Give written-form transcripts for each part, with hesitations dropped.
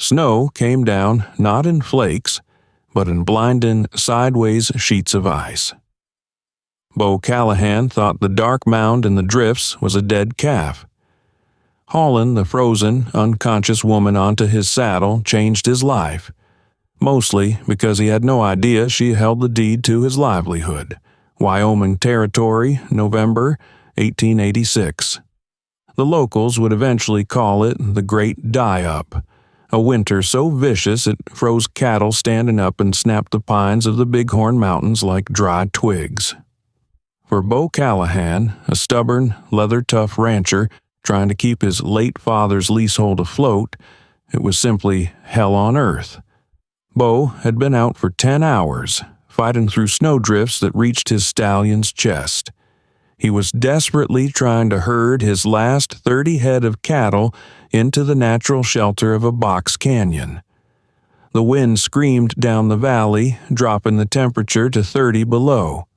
Snow came down not in flakes, but in blinding sideways sheets of ice. Bo Callahan thought the dark mound in the drifts was a dead calf. Hauling the frozen, unconscious woman onto his saddle changed his life, mostly because he had no idea she held the deed to his livelihood. Wyoming Territory, November 1886. The locals would eventually call it the Great Die-Up, a winter so vicious it froze cattle standing up and snapped the pines of the Bighorn Mountains like dry twigs. For Bo Callahan, a stubborn, leather-tough rancher trying to keep his late father's leasehold afloat, it was simply hell on earth. Bo had been out for 10 hours, fighting through snowdrifts that reached his stallion's chest. He was desperately trying to herd his last 30 head of cattle into the natural shelter of a box canyon. The wind screamed down the valley, dropping the temperature to 30 below.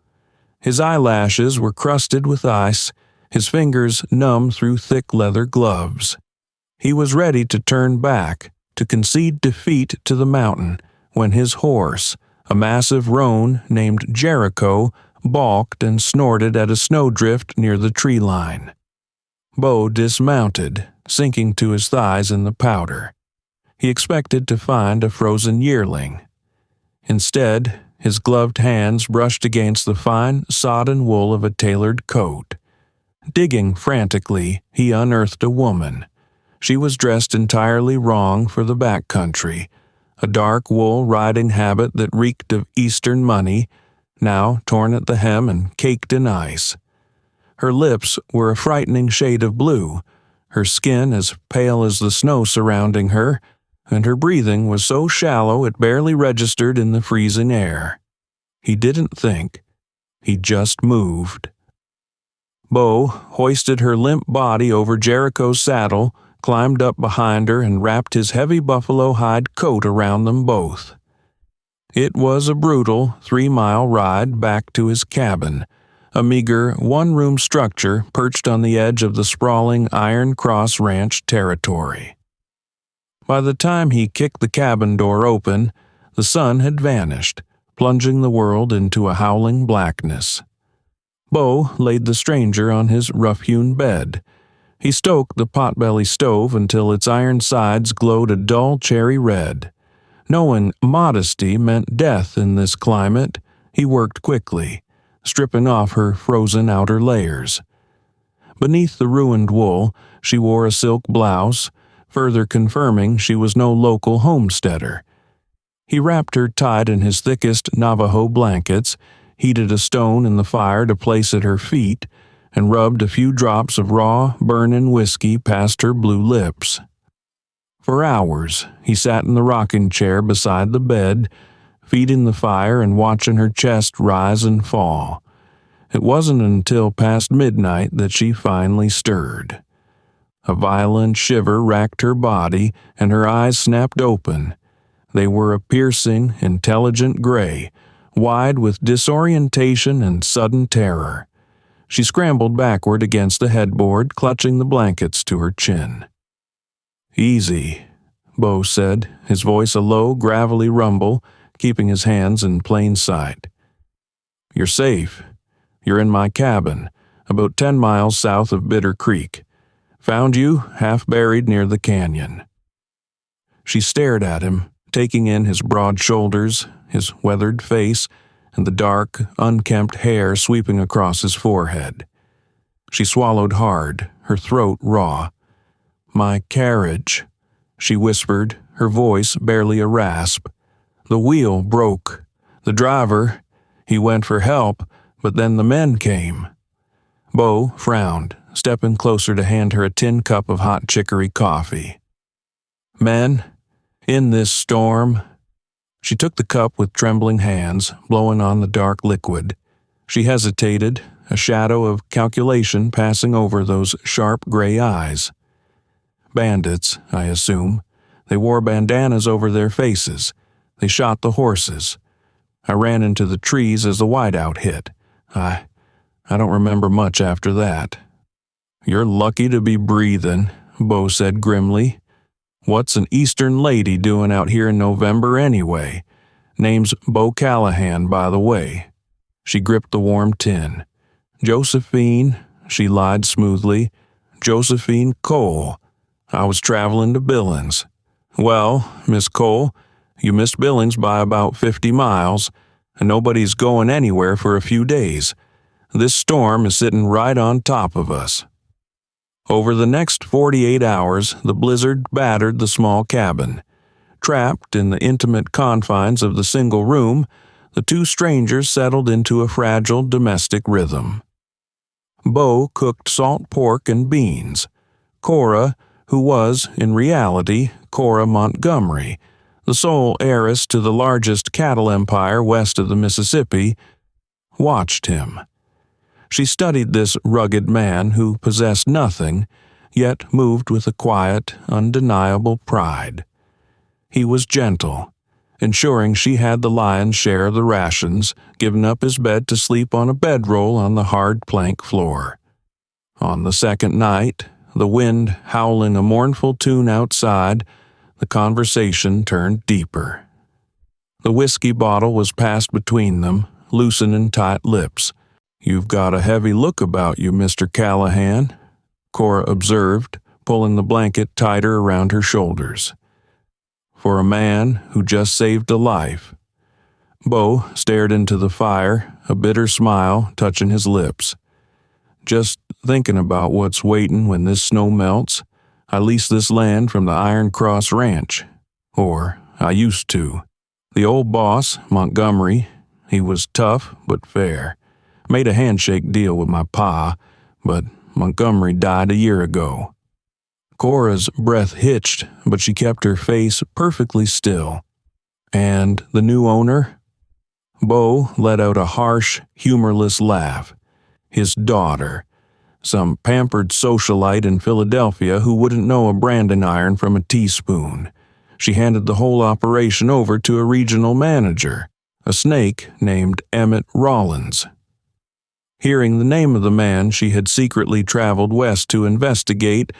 His eyelashes were crusted with ice, his fingers numb through thick leather gloves. He was ready to turn back, to concede defeat to the mountain, when his horse, a massive roan named Jericho, balked and snorted at a snowdrift near the tree line. Bo dismounted, sinking to his thighs in the powder. He expected to find a frozen yearling. Instead, his gloved hands brushed against the fine, sodden wool of a tailored coat. Digging frantically, he unearthed a woman. She was dressed entirely wrong for the backcountry, a dark wool riding habit that reeked of Eastern money, now torn at the hem and caked in ice. Her lips were a frightening shade of blue, her skin as pale as the snow surrounding her, and her breathing was so shallow it barely registered in the freezing air. He didn't think. He just moved. Bo hoisted her limp body over Jericho's saddle, climbed up behind her, and wrapped his heavy buffalo hide coat around them both. It was a brutal 3-mile ride back to his cabin, a meager one-room structure perched on the edge of the sprawling Iron Cross Ranch territory. By the time he kicked the cabin door open, the sun had vanished, plunging the world into a howling blackness. Bo laid the stranger on his rough-hewn bed. He stoked the potbelly stove until its iron sides glowed a dull cherry red. Knowing modesty meant death in this climate, he worked quickly, stripping off her frozen outer layers. Beneath the ruined wool, she wore a silk blouse, further confirming she was no local homesteader. He wrapped her tight in his thickest Navajo blankets, heated a stone in the fire to place at her feet, and rubbed a few drops of raw, burning whiskey past her blue lips. For hours, he sat in the rocking chair beside the bed, feeding the fire and watching her chest rise and fall. It wasn't until past midnight that she finally stirred. A violent shiver racked her body, and her eyes snapped open. They were a piercing, intelligent gray, wide with disorientation and sudden terror. She scrambled backward against the headboard, clutching the blankets to her chin. "Easy," Bo said, his voice a low, gravelly rumble, keeping his hands in plain sight. "You're safe. You're in my cabin, about 10 miles south of Bitter Creek. Found you half buried near the canyon." She stared at him, taking in his broad shoulders, his weathered face, and the dark, unkempt hair sweeping across his forehead. She swallowed hard, her throat raw. "My carriage," she whispered, her voice barely a rasp. "The wheel broke. The driver, he went for help, but then the men came." Bo frowned, stepping closer to hand her a tin cup of hot chicory coffee. "Men? In this storm?" She took the cup with trembling hands, blowing on the dark liquid. She hesitated, a shadow of calculation passing over those sharp gray eyes. "Bandits, I assume. They wore bandanas over their faces. They shot the horses. I ran into the trees as the whiteout hit. I don't remember much after that." "You're lucky to be breathing," Bo said grimly. What's an Eastern lady doing out here in November anyway? Name's Bo Callahan, by the way. She gripped the warm tin. Josephine, she lied smoothly. Josephine Cole. I was traveling to Billings. Well, Miss Cole, you missed Billings by about 50 miles, and nobody's going anywhere for a few days. This storm is sitting right on top of us. Over the next 48 hours, the blizzard battered the small cabin. Trapped in the intimate confines of the single room, the two strangers settled into a fragile domestic rhythm. Bo cooked salt pork and beans. Cora, who was, in reality, Cora Montgomery, the sole heiress to the largest cattle empire west of the Mississippi, watched him. She studied this rugged man who possessed nothing, yet moved with a quiet, undeniable pride. He was gentle, ensuring she had the lion's share of the rations, giving up his bed to sleep on a bedroll on the hard plank floor. On the second night, the wind howling a mournful tune outside, the conversation turned deeper. The whiskey bottle was passed between them, loosening tight lips. "You've got a heavy look about you, Mr. Callahan," Cora observed, pulling the blanket tighter around her shoulders. "For a man who just saved a life." Bo stared into the fire, a bitter smile touching his lips. "Just thinking about what's waiting when this snow melts. I leased this land from the Iron Cross Ranch. Or, I used to. The old boss, Montgomery, he was tough but fair. Made a handshake deal with my pa, but Montgomery died a year ago." Cora's breath hitched, but she kept her face perfectly still. "And the new owner?" Bo let out a harsh, humorless laugh. "His daughter. Some pampered socialite in Philadelphia who wouldn't know a branding iron from a teaspoon. She handed the whole operation over to a regional manager, a snake named Emmett Rollins." Hearing the name of the man she had secretly traveled west to investigate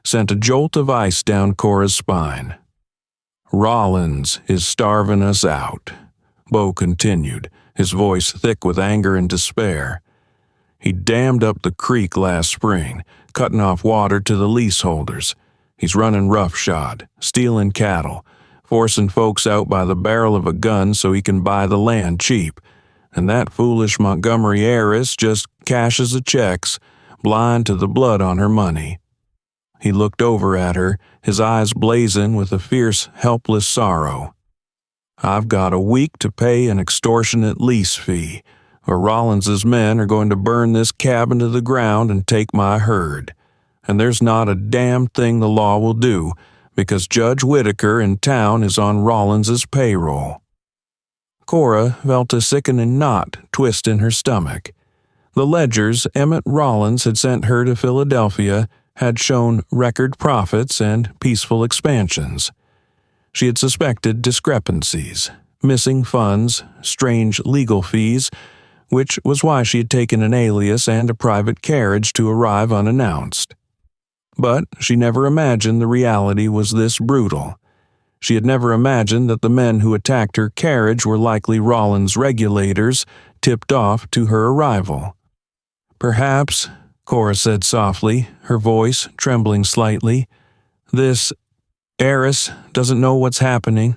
sent a jolt of ice down Cora's spine. "Rollins is starving us out," Bo continued, his voice thick with anger and despair. "He dammed up the creek last spring, cutting off water to the leaseholders. He's running roughshod, stealing cattle, forcing folks out by the barrel of a gun so he can buy the land cheap. And that foolish Montgomery heiress just cashes the checks, blind to the blood on her money." He looked over at her, his eyes blazing with a fierce, helpless sorrow. "I've got a week to pay an extortionate lease fee, or Rollins's men are going to burn this cabin to the ground and take my herd. And there's not a damn thing the law will do, because Judge Whitaker in town is on Rollins's payroll." Cora felt a sickening knot twist in her stomach. The ledgers Emmett Rollins had sent her to Philadelphia had shown record profits and peaceful expansions. She had suspected discrepancies, missing funds, strange legal fees, which was why she had taken an alias and a private carriage to arrive unannounced. But she never imagined the reality was this brutal. She had never imagined that the men who attacked her carriage were likely Rollins' regulators, tipped off to her arrival. "Perhaps," Cora said softly, her voice trembling slightly, "this heiress doesn't know what's happening."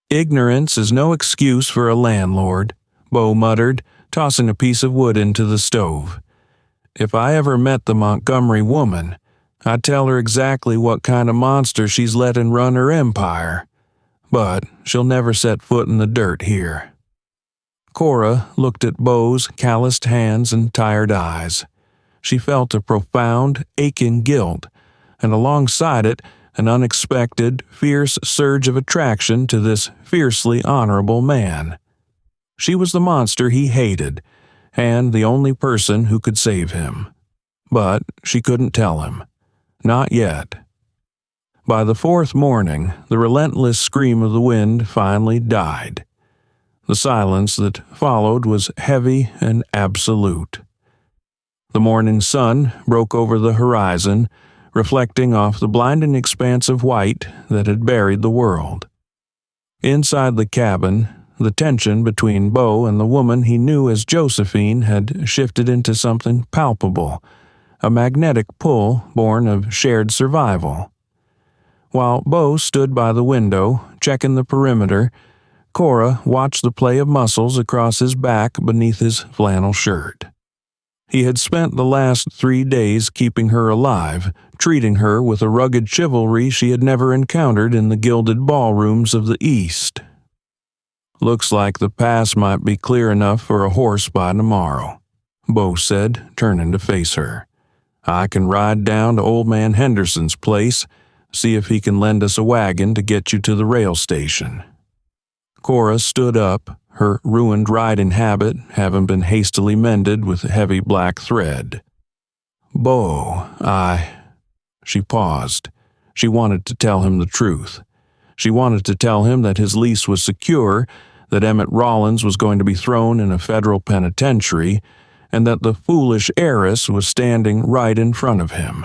"Ignorance is no excuse for a landlord," Bo muttered, tossing a piece of wood into the stove. "If I ever met the Montgomery woman, I'd tell her exactly what kind of monster she's letting run her empire. But she'll never set foot in the dirt here." Cora looked at Bo's calloused hands and tired eyes. She felt a profound, aching guilt, and alongside it, an unexpected, fierce surge of attraction to this fiercely honorable man. She was the monster he hated, and the only person who could save him. But she couldn't tell him. Not yet. By the fourth morning, the relentless scream of the wind finally died. The silence that followed was heavy and absolute. The morning sun broke over the horizon, reflecting off the blinding expanse of white that had buried the world. Inside the cabin, the tension between Bo and the woman he knew as Josephine had shifted into something palpable, a magnetic pull born of shared survival. While Bo stood by the window, checking the perimeter, Cora watched the play of muscles across his back beneath his flannel shirt. He had spent the last 3 days keeping her alive, treating her with a rugged chivalry she had never encountered in the gilded ballrooms of the East. "Looks like the pass might be clear enough for a horse by tomorrow," Bo said, turning to face her. "I can ride down to Old Man Henderson's place, see if he can lend us a wagon to get you to the rail station." Cora stood up, her ruined riding habit having been hastily mended with heavy black thread. "Bo, She paused. She wanted to tell him the truth. She wanted to tell him that his lease was secure, that Emmett Rollins was going to be thrown in a federal penitentiary, and that the foolish heiress was standing right in front of him.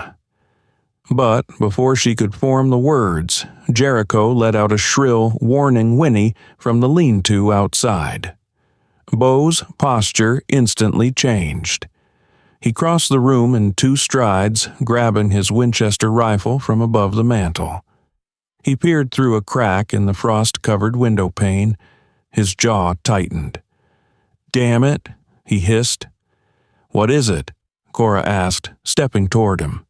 But before she could form the words, Jericho let out a shrill, warning whinny from the lean-to outside. Bo's posture instantly changed. He crossed the room in 2 strides, grabbing his Winchester rifle from above the mantel. He peered through a crack in the frost-covered window pane. His jaw tightened. "Damn it," he hissed. "What is it?" Cora asked, stepping toward him.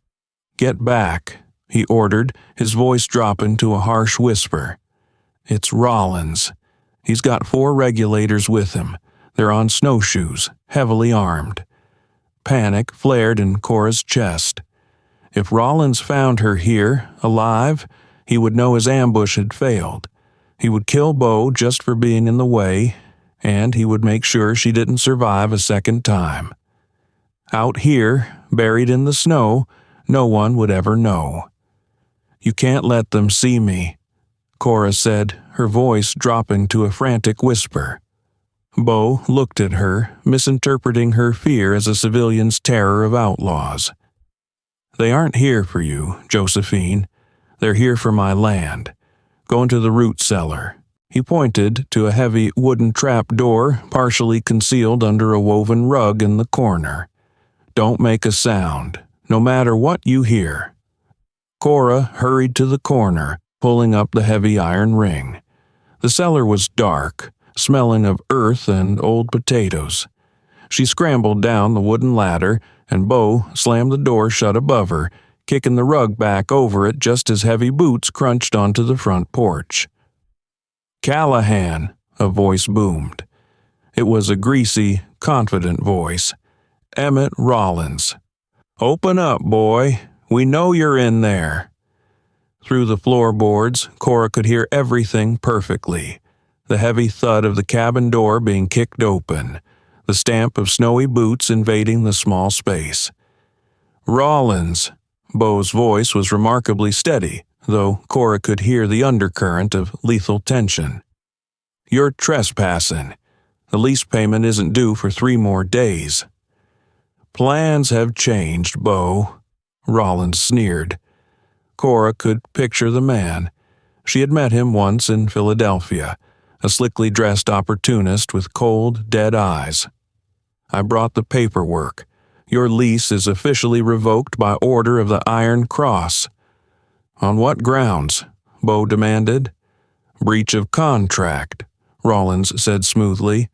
"Get back," he ordered, his voice dropping to a harsh whisper. "It's Rollins. He's got 4 regulators with him. They're on snowshoes, heavily armed." Panic flared in Cora's chest. If Rollins found her here, alive, he would know his ambush had failed. He would kill Bo just for being in the way, and he would make sure she didn't survive a second time. Out here, buried in the snow, no one would ever know. "You can't let them see me," Cora said, her voice dropping to a frantic whisper. Bo looked at her, misinterpreting her fear as a civilian's terror of outlaws. "They aren't here for you, Josephine. They're here for my land. Go into the root cellar." He pointed to a heavy wooden trap door partially concealed under a woven rug in the corner. "Don't make a sound, no matter what you hear." Cora hurried to the corner, pulling up the heavy iron ring. The cellar was dark, smelling of earth and old potatoes. She scrambled down the wooden ladder, and Bo slammed the door shut above her, kicking the rug back over it just as heavy boots crunched onto the front porch. "Callahan," a voice boomed. It was a greasy, confident voice. "Emmett Rollins. Open up, boy. We know you're in there." Through the floorboards, Cora could hear everything perfectly. The heavy thud of the cabin door being kicked open, the stamp of snowy boots invading the small space. "Rollins." Bo's voice was remarkably steady, though Cora could hear the undercurrent of lethal tension. "You're trespassing. The lease payment isn't due for 3 more days." "Plans have changed, Bo," Rollins sneered. Cora could picture the man. She had met him once in Philadelphia, a slickly dressed opportunist with cold, dead eyes. "I brought the paperwork. Your lease is officially revoked by order of the Iron Cross." "On what grounds?" Bo demanded. "Breach of contract," Rollins said smoothly.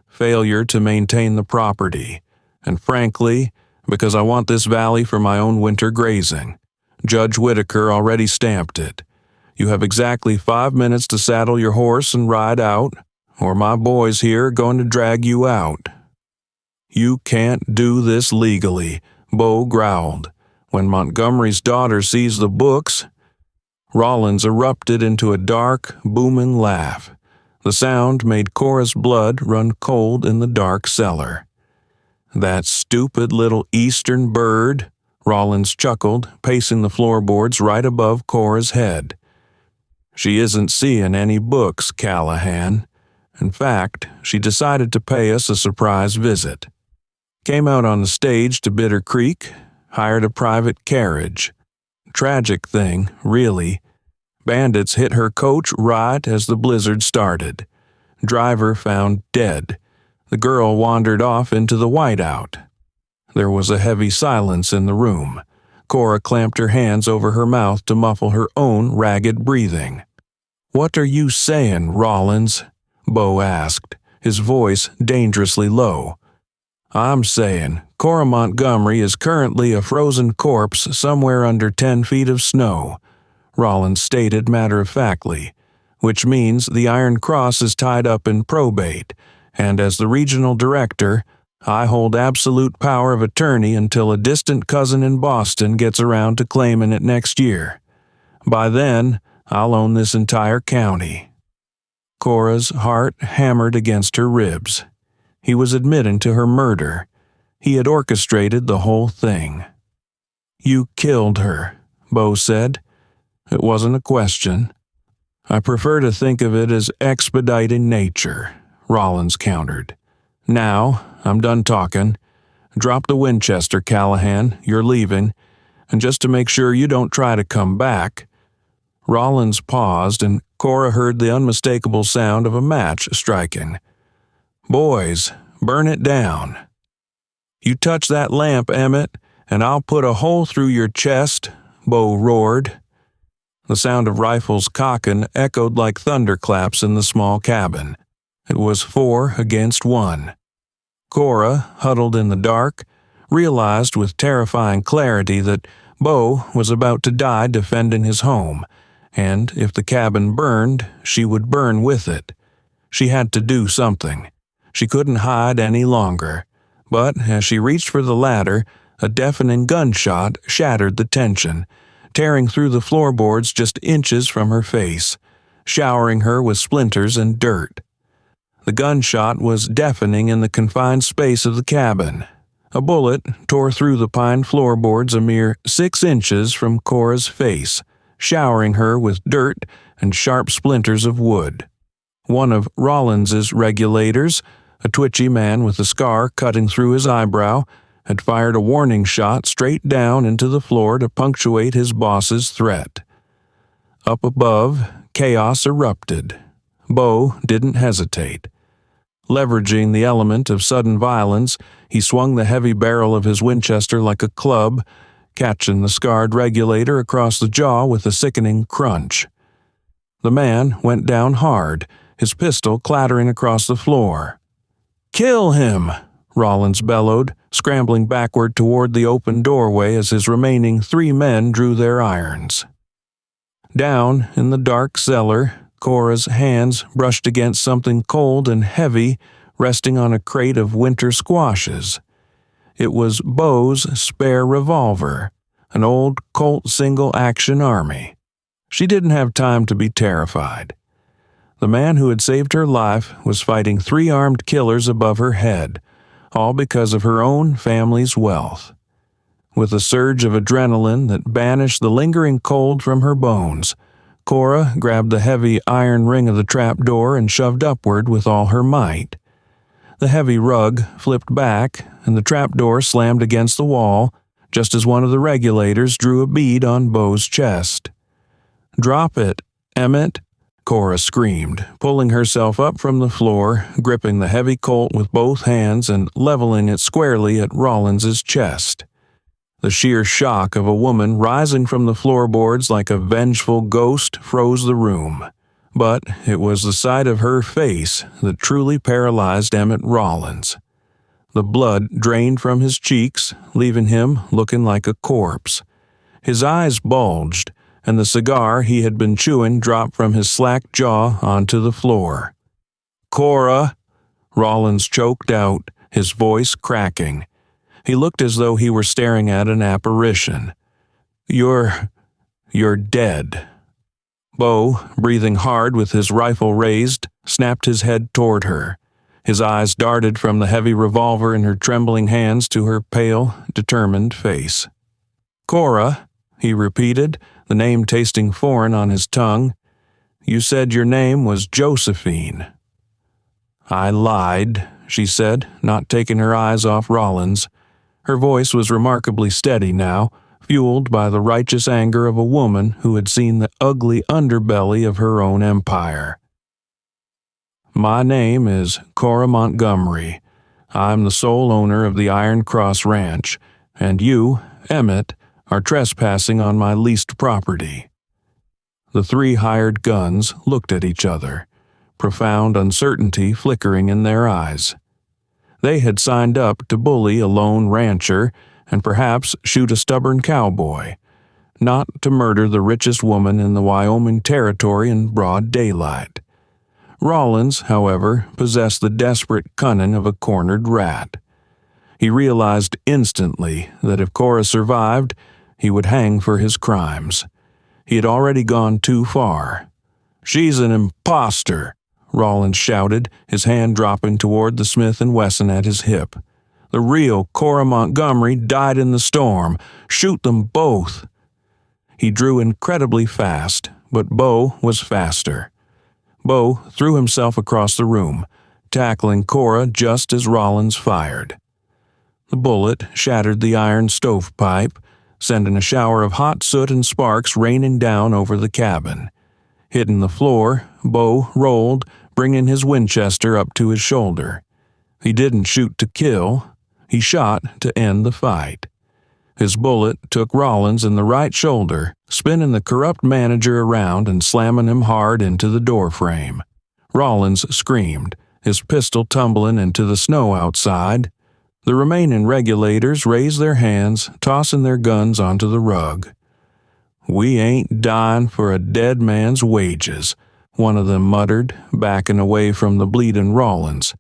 "Failure to maintain the property. And frankly, because I want this valley for my own winter grazing. Judge Whitaker already stamped it. You have exactly 5 minutes to saddle your horse and ride out, or my boys here are going to drag you out." "You can't do this legally," Bo growled. "When Montgomery's daughter sees the books—" Rollins erupted into a dark, booming laugh. The sound made Cora's blood run cold in the dark cellar. "That stupid little eastern bird," Rollins chuckled, pacing the floorboards right above Cora's head. "She isn't seeing any books, Callahan. In fact, she decided to pay us a surprise visit. Came out on the stage to Bitter Creek, hired a private carriage. Tragic thing, really. Bandits hit her coach right as the blizzard started. Driver found dead. The girl wandered off into the whiteout. There was a heavy silence in the room. Cora clamped her hands over her mouth to muffle her own ragged breathing. "What are you saying, Rollins?" Bo asked, his voice dangerously low. "I'm saying Cora Montgomery is currently a frozen corpse somewhere under 10 feet of snow," Rollins stated matter-of-factly, "which means the Iron Cross is tied up in probate, and as the regional director, I hold absolute power of attorney until a distant cousin in Boston gets around to claiming it next year. By then, I'll own this entire county." Cora's heart hammered against her ribs. He was admitting to her murder. He had orchestrated the whole thing. "You killed her," Bo said. "It wasn't a question." "I prefer to think of it as expediting nature," Rollins countered. "Now, I'm done talking. Drop the Winchester, Callahan. You're leaving. And just to make sure you don't try to come back." Rollins paused, and Cora heard the unmistakable sound of a match striking. "Boys, burn it down." "You touch that lamp, Emmett, and I'll put a hole through your chest," Bo roared. The sound of rifles cocking echoed like thunderclaps in the small cabin. It was 4 against 1. Cora, huddled in the dark, realized with terrifying clarity that Bo was about to die defending his home, and if the cabin burned, she would burn with it. She had to do something. She couldn't hide any longer. But as she reached for the ladder, a deafening gunshot shattered the tension, tearing through the floorboards just inches from her face, showering her with splinters and dirt. The gunshot was deafening in the confined space of the cabin. A bullet tore through the pine floorboards a mere 6 inches from Cora's face, showering her with dirt and sharp splinters of wood. One of Rollins's regulators, a twitchy man with a scar cutting through his eyebrow, had fired a warning shot straight down into the floor to punctuate his boss's threat. Up above, chaos erupted. Bo didn't hesitate. Leveraging the element of sudden violence, he swung the heavy barrel of his Winchester like a club, catching the scarred regulator across the jaw with a sickening crunch. The man went down hard, his pistol clattering across the floor. "Kill him!" Rollins bellowed, scrambling backward toward the open doorway as his remaining 3 men drew their irons. Down in the dark cellar, Cora's hands brushed against something cold and heavy resting on a crate of winter squashes. It was Bo's spare revolver, an old Colt single-action Army. She didn't have time to be terrified. The man who had saved her life was fighting 3 armed killers above her head, all because of her own family's wealth. With a surge of adrenaline that banished the lingering cold from her bones, Cora grabbed the heavy iron ring of the trapdoor and shoved upward with all her might. The heavy rug flipped back, and the trapdoor slammed against the wall, just as one of the regulators drew a bead on Bo's chest. "Drop it, Emmett," Cora screamed, pulling herself up from the floor, gripping the heavy Colt with both hands and leveling it squarely at Rollins's chest. The sheer shock of a woman rising from the floorboards like a vengeful ghost froze the room. But it was the sight of her face that truly paralyzed Emmett Rollins. The blood drained from his cheeks, leaving him looking like a corpse. His eyes bulged, and the cigar he had been chewing dropped from his slack jaw onto the floor. "Cora!" Rollins choked out, his voice cracking. He looked as though he were staring at an apparition. You're dead." Bo, breathing hard with his rifle raised, snapped his head toward her. His eyes darted from the heavy revolver in her trembling hands to her pale, determined face. "Cora," he repeated, the name tasting foreign on his tongue. "You said your name was Josephine." "I lied," she said, not taking her eyes off Rollins. Her voice was remarkably steady now, fueled by the righteous anger of a woman who had seen the ugly underbelly of her own empire. My name is Cora Montgomery. I'm the sole owner of the Iron Cross Ranch, and you, Emmett, are trespassing on my leased property. The three hired guns looked at each other, profound uncertainty flickering in their eyes. They had signed up to bully a lone rancher and perhaps shoot a stubborn cowboy, not to murder the richest woman in the Wyoming Territory in broad daylight. Rollins, however, possessed the desperate cunning of a cornered rat. He realized instantly that if Cora survived, he would hang for his crimes. He had already gone too far. "She's an imposter," Rollins shouted, his hand dropping toward the Smith & Wesson at his hip. "The real Cora Montgomery died in the storm. Shoot them both." He drew incredibly fast, but Bo was faster. Bo threw himself across the room, tackling Cora just as Rollins fired. The bullet shattered the iron stovepipe, sending a shower of hot soot and sparks raining down over the cabin. Hitting the floor, Bo rolled, bringing his Winchester up to his shoulder. He didn't shoot to kill, he shot to end the fight. His bullet took Rollins in the right shoulder, spinning the corrupt manager around and slamming him hard into the doorframe. Rollins screamed, his pistol tumbling into the snow outside. The remaining regulators raised their hands, tossing their guns onto the rug. "We ain't dying for a dead man's wages," one of them muttered, backing away from the bleeding Rollins.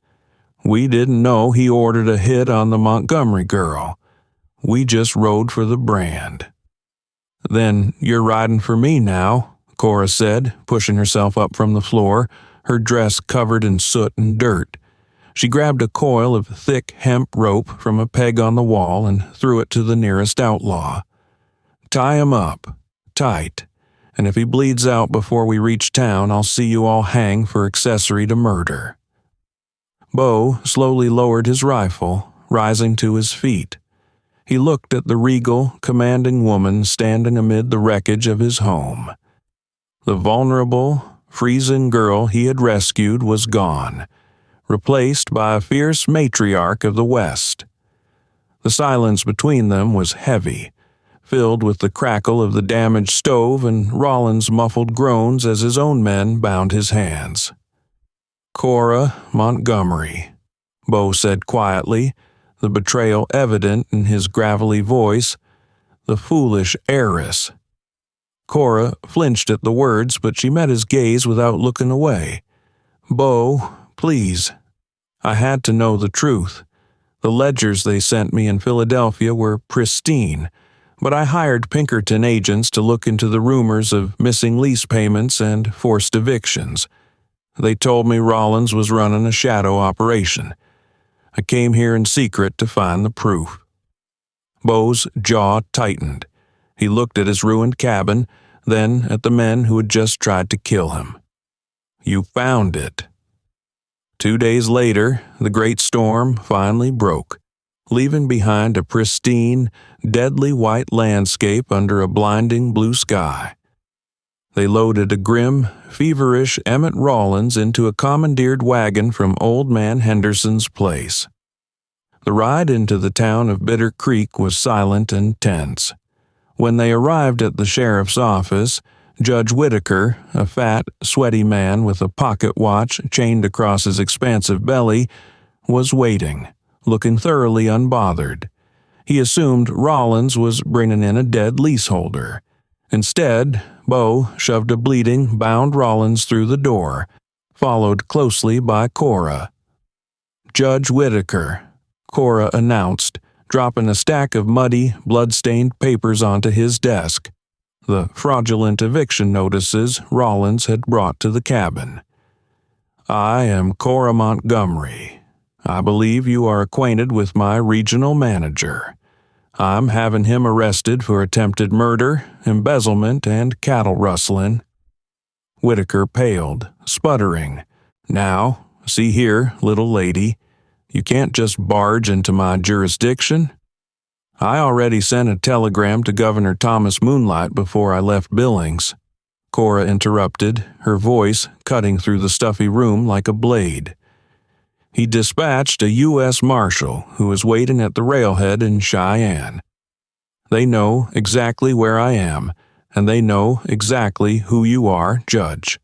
"We didn't know he ordered a hit on the Montgomery girl. We just rode for the brand." "Then you're riding for me now," Cora said, pushing herself up from the floor, her dress covered in soot and dirt. She grabbed a coil of thick hemp rope from a peg on the wall and threw it to the nearest outlaw. "Tie him up, tight, and if he bleeds out before we reach town, I'll see you all hang for accessory to murder." Bo slowly lowered his rifle, rising to his feet. He looked at the regal, commanding woman standing amid the wreckage of his home. The vulnerable, freezing girl he had rescued was gone, replaced by a fierce matriarch of the West. The silence between them was heavy, filled with the crackle of the damaged stove and Rollins' muffled groans as his own men bound his hands. "Cora Montgomery," Bo said quietly, the betrayal evident in his gravelly voice. "The foolish heiress." Cora flinched at the words, but she met his gaze without looking away. "Bo, please. I had to know the truth. The ledgers they sent me in Philadelphia were pristine, but I hired Pinkerton agents to look into the rumors of missing lease payments and forced evictions. They told me Rollins was running a shadow operation. I came here in secret to find the proof." Bo's jaw tightened. He looked at his ruined cabin, then at the men who had just tried to kill him. "You found it." 2 days later, the great storm finally broke, leaving behind a pristine, deadly white landscape under a blinding blue sky. They loaded a grim, feverish Emmett Rollins into a commandeered wagon from Old Man Henderson's place. The ride into the town of Bitter Creek was silent and tense. When they arrived at the sheriff's office, Judge Whitaker, a fat, sweaty man with a pocket watch chained across his expansive belly, was waiting, looking thoroughly unbothered. He assumed Rollins was bringing in a dead leaseholder. Instead, Bo shoved a bleeding, bound Rollins through the door, followed closely by Cora. "Judge Whitaker," Cora announced, dropping a stack of muddy, blood-stained papers onto his desk, the fraudulent eviction notices Rollins had brought to the cabin. "I am Cora Montgomery. I believe you are acquainted with my regional manager. I'm having him arrested for attempted murder, embezzlement, and cattle rustling." Whitaker paled, sputtering. "Now, see here, little lady, you can't just barge into my jurisdiction. I already sent a telegram to Governor Thomas Moonlight before I left Billings, Cora interrupted, her voice cutting through the stuffy room like a blade. He dispatched a U.S. Marshal who is waiting at the railhead in Cheyenne. They know exactly where I am, and they know exactly who you are, Judge.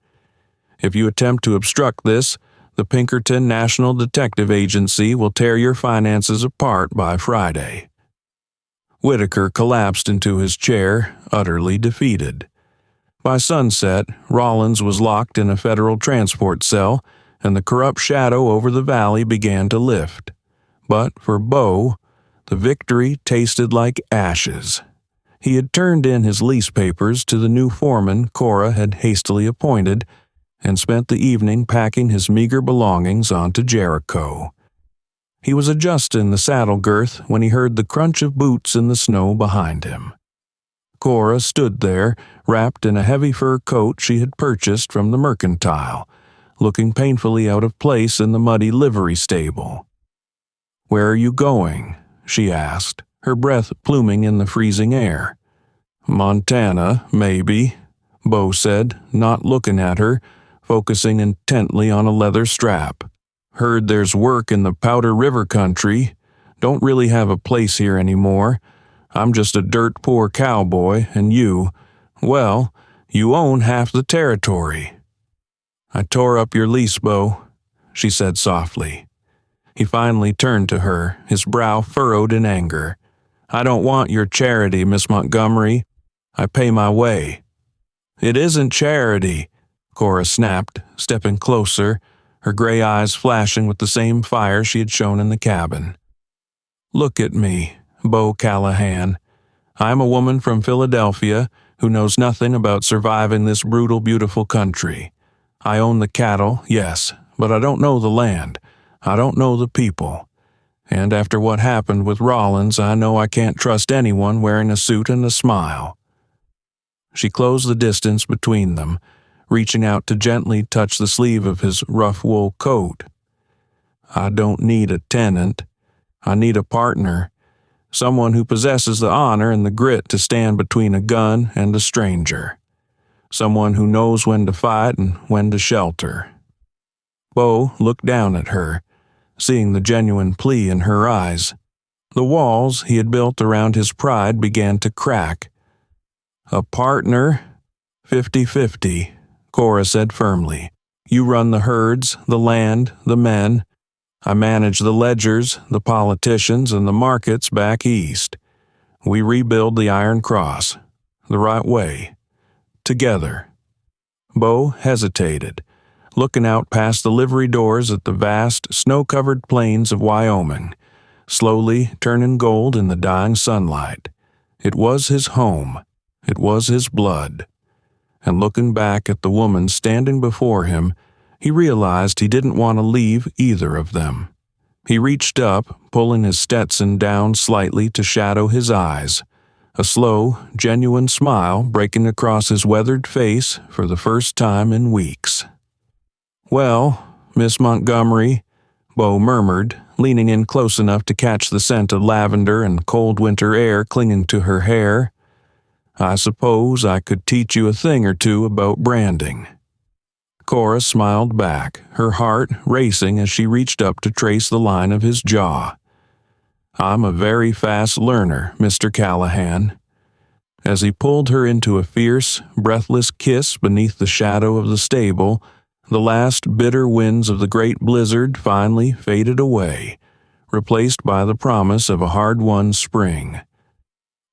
If you attempt to obstruct this, the Pinkerton National Detective Agency will tear your finances apart by Friday. Whitaker collapsed into his chair, utterly defeated. By sunset, Rollins was locked in a federal transport cell, and the corrupt shadow over the valley began to lift. But for Bo, the victory tasted like ashes. He had turned in his lease papers to the new foreman Cora had hastily appointed, and spent the evening packing his meager belongings onto Jericho. He was adjusting the saddle girth when he heard the crunch of boots in the snow behind him. Cora stood there, wrapped in a heavy fur coat she had purchased from the mercantile, looking painfully out of place in the muddy livery stable. "Where are you going?" she asked, her breath pluming in the freezing air. "Montana, maybe," Bo said, not looking at her, focusing intently on a leather strap. "Heard there's work in the Powder River country. Don't really have a place here anymore. I'm just a dirt poor cowboy, and well, you own half the territory." "I tore up your lease, Bo," she said softly. He finally turned to her, his brow furrowed in anger. "I don't want your charity, Miss Montgomery. I pay my way." "It isn't charity," Cora snapped, stepping closer, her gray eyes flashing with the same fire she had shown in the cabin. "Look at me, Bo Callahan. I'm a woman from Philadelphia who knows nothing about surviving this brutal, beautiful country. I own the cattle, yes, but I don't know the land. I don't know the people. And after what happened with Rollins, I know I can't trust anyone wearing a suit and a smile." She closed the distance between them, reaching out to gently touch the sleeve of his rough wool coat. "I don't need a tenant. I need a partner. Someone who possesses the honor and the grit to stand between a gun and a stranger. Someone who knows when to fight and when to shelter." Bo looked down at her, seeing the genuine plea in her eyes. The walls he had built around his pride began to crack. "A partner? 50-50, Cora said firmly. "You run the herds, the land, the men. I manage the ledgers, the politicians, and the markets back east. We rebuild the Iron Cross, the right way, together." Bo hesitated, looking out past the livery doors at the vast, snow-covered plains of Wyoming, slowly turning gold in the dying sunlight. It was his home. It was his blood. And looking back at the woman standing before him, he realized he didn't want to leave either of them. He reached up, pulling his Stetson down slightly to shadow his eyes, a slow, genuine smile breaking across his weathered face for the first time in weeks. "Well, Miss Montgomery," Bo murmured, leaning in close enough to catch the scent of lavender and cold winter air clinging to her hair, "I suppose I could teach you a thing or two about branding." Cora smiled back, her heart racing as she reached up to trace the line of his jaw. "I'm a very fast learner, Mr. Callahan." As he pulled her into a fierce, breathless kiss beneath the shadow of the stable, the last bitter winds of the great blizzard finally faded away, replaced by the promise of a hard-won spring.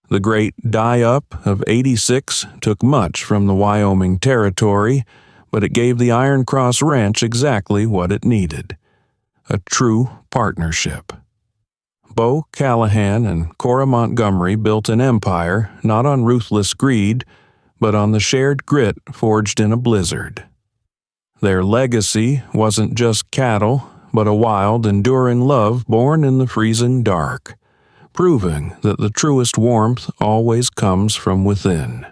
The great die-up of '86 took much from the Wyoming territory, but it gave the Iron Cross Ranch exactly what it needed: a true partnership. Bo Callahan and Cora Montgomery built an empire not on ruthless greed, but on the shared grit forged in a blizzard. Their legacy wasn't just cattle, but a wild, enduring love born in the freezing dark, proving that the truest warmth always comes from within.